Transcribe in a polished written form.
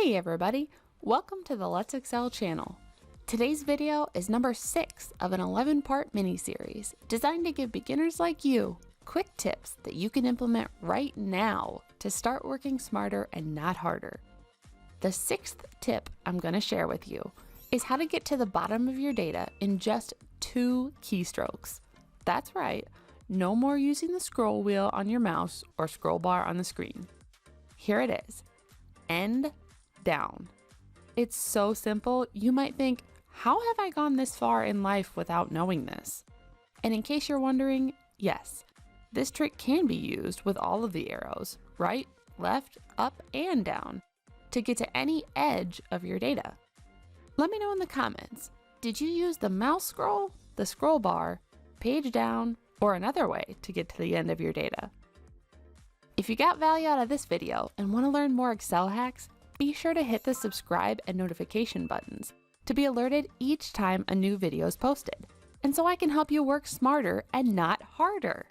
Hey everybody, welcome to the Let's Excel channel. Today's video is number 6 of an 11-part mini-series designed to give beginners like you quick tips that you can implement right now to start working smarter and not harder. The 6th tip I'm going to share with you is how to get to the bottom of your data in just 2 keystrokes. That's right, no more using the scroll wheel on your mouse or scroll bar on the screen. Here it is, EndDown. It's so simple, you might think, how have I gone this far in life without knowing this? And in case you're wondering, yes, this trick can be used with all of the arrows, right, left, up, and down, to get to any edge of your data. Let me know in the comments, did you use the mouse scroll, the scroll bar, page down, or another way to get to the end of your data? If you got value out of this video and want to learn more Excel hacks, be sure to hit the subscribe and notification buttons to be alerted each time a new video is posted, and so I can help you work smarter and not harder.